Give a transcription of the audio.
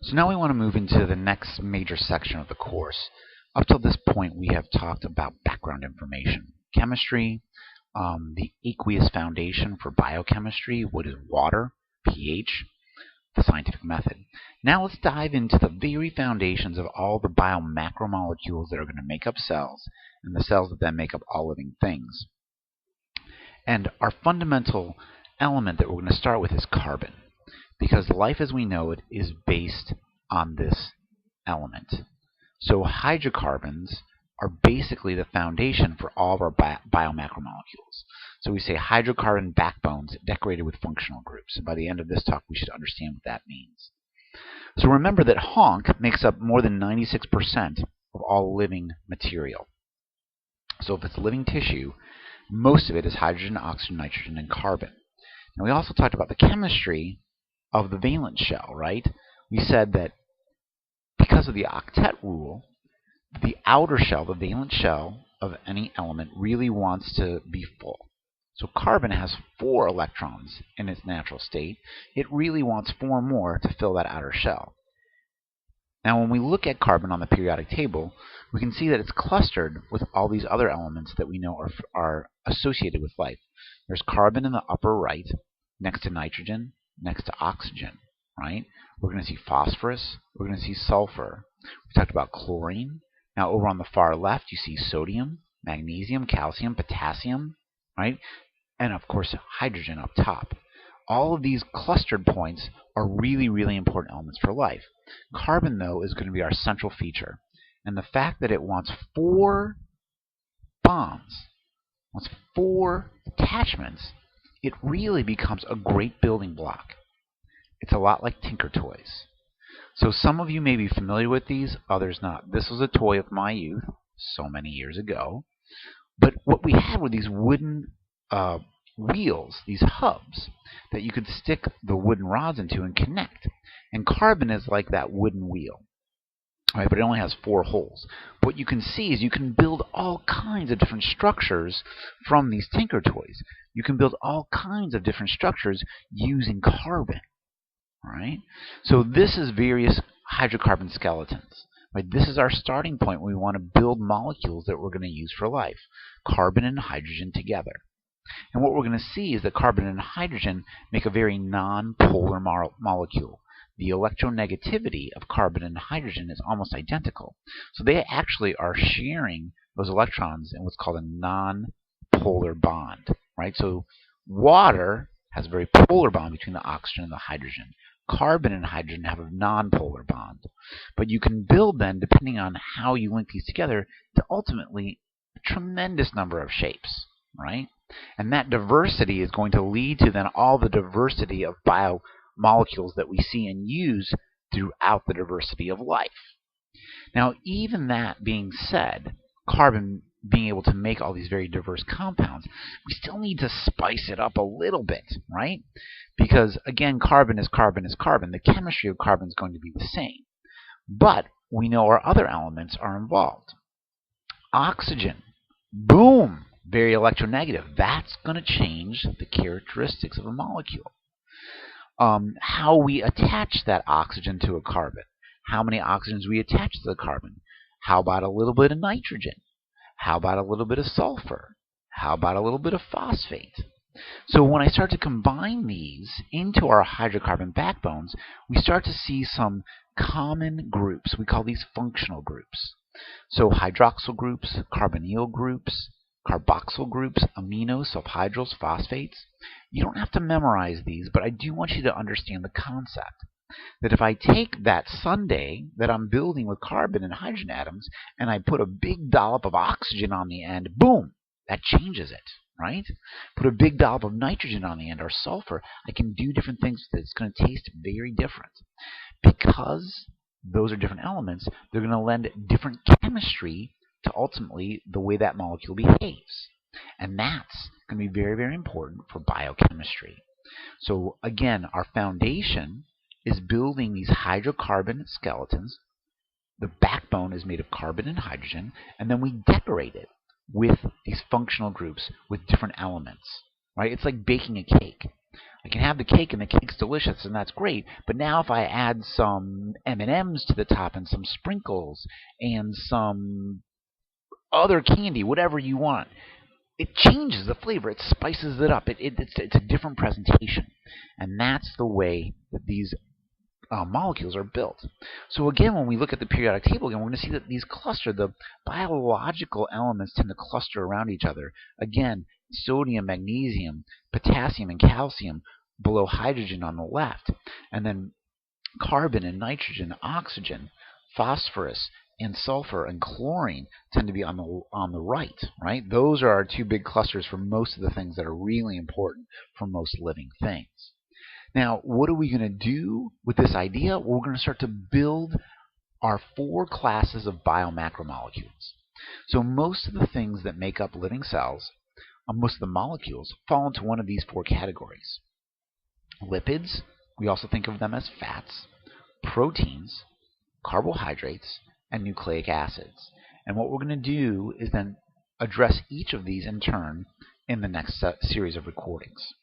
So now we want to move into the next major section of the course. Up till this point, we have talked about background information, chemistry, the aqueous foundation for biochemistry, what is water, pH, the scientific method. Now let's dive into the very foundations of all the biomacromolecules that are going to make up cells, and the cells that then make up all living things. And our fundamental element that we're going to start with is carbon, because life as we know it is based on this element. So hydrocarbons are basically the foundation for all of our biomacromolecules. So we say hydrocarbon backbones decorated with functional groups. And by the end of this talk, we should understand what that means. So remember that HONC makes up more than 96% of all living material. So if it's living tissue, most of it is hydrogen, oxygen, nitrogen, and carbon. And we also talked about the chemistry of the valence shell, right? We said that because of the octet rule, the outer shell, the valence shell of any element, really wants to be full. So carbon has 4 electrons in its natural state. It really wants 4 more to fill that outer shell. Now when we look at carbon on the periodic table, we can see that it's clustered with all these other elements that we know are associated with life. There's carbon in the upper right, next to nitrogen, next to oxygen, right? We're going to see phosphorus. We're going to see sulfur. We talked about chlorine. Now over on the far left, you see sodium, magnesium, calcium, potassium, right? And of course, hydrogen up top. All of these clustered points are really, really important elements for life. Carbon, though, is going to be our central feature. And the fact that it wants 4 bonds, wants 4 attachments, it really becomes a great building block. It's a lot like Tinker Toys. So some of you may be familiar with these, others not. This was a toy of my youth, so many years ago. But what we had were these wooden wheels, these hubs, that you could stick the wooden rods into and connect. And carbon is like that wooden wheel. Right, but it only has 4 holes. What you can see is you can build all kinds of different structures from these Tinker Toys. You can build all kinds of different structures using carbon. Right? So this is various hydrocarbon skeletons. Right? This is our starting point when we want to build molecules that we're going to use for life. Carbon and hydrogen together. And what we're going to see is that carbon and hydrogen make a very non-polar molecule. The electronegativity of carbon and hydrogen is almost identical. So they actually are sharing those electrons in what's called a non-polar bond. Right? So water has a very polar bond between the oxygen and the hydrogen. Carbon and hydrogen have a non-polar bond. But you can build then, depending on how you link these together, to ultimately a tremendous number of shapes. Right? And that diversity is going to lead to then all the diversity of biomolecules that we see and use throughout the diversity of life. Now, even that being said, carbon being able to make all these very diverse compounds, we still need to spice it up a little bit, right? Because, again, carbon is carbon is carbon. The chemistry of carbon is going to be the same. But we know our other elements are involved. Oxygen, boom, very electronegative. That's going to change the characteristics of a molecule. How we attach that oxygen to a carbon. How many oxygens we attach to the carbon. How about a little bit of nitrogen? How about a little bit of sulfur? How about a little bit of phosphate? So when I start to combine these into our hydrocarbon backbones, we start to see some common groups. We call these functional groups. So hydroxyl groups, carbonyl groups, carboxyl groups, aminos, sulfhydryls, phosphates. You don't have to memorize these, but I do want you to understand the concept. That if I take that sundae that I'm building with carbon and hydrogen atoms and I put a big dollop of oxygen on the end, boom, that changes it, right? Put a big dollop of nitrogen on the end or sulfur, I can do different things with it. It's going to taste very different. Because those are different elements, they're going to lend different chemistry to ultimately the way that molecule behaves. And that's going to be very, very important for biochemistry. So again, our foundation is building these hydrocarbon skeletons. The backbone is made of carbon and hydrogen, and then we decorate it with these functional groups with different elements. Right? It's like baking a cake. I can have the cake, and the cake's delicious, and that's great. But now if I add some M&Ms to the top and some sprinkles and some other candy, whatever you want, it changes the flavor. It spices it up. It's a different presentation. And that's the way that these molecules are built. So again, when we look at the periodic table again, we're going to see that these cluster, the biological elements tend to cluster around each other. Again, sodium, magnesium, potassium, and calcium below hydrogen on the left. And then carbon and nitrogen, oxygen, phosphorus, and sulfur and chlorine tend to be on the right? Those are our two big clusters for most of the things that are really important for most living things. Now, what are we going to do with this idea? Well, we're going to start to build our 4 classes of biomacromolecules. So most of the things that make up living cells, most of the molecules, fall into one of these 4 categories. Lipids, we also think of them as fats, proteins, carbohydrates, and nucleic acids. And what we're going to do is then address each of these in turn in the next series of recordings.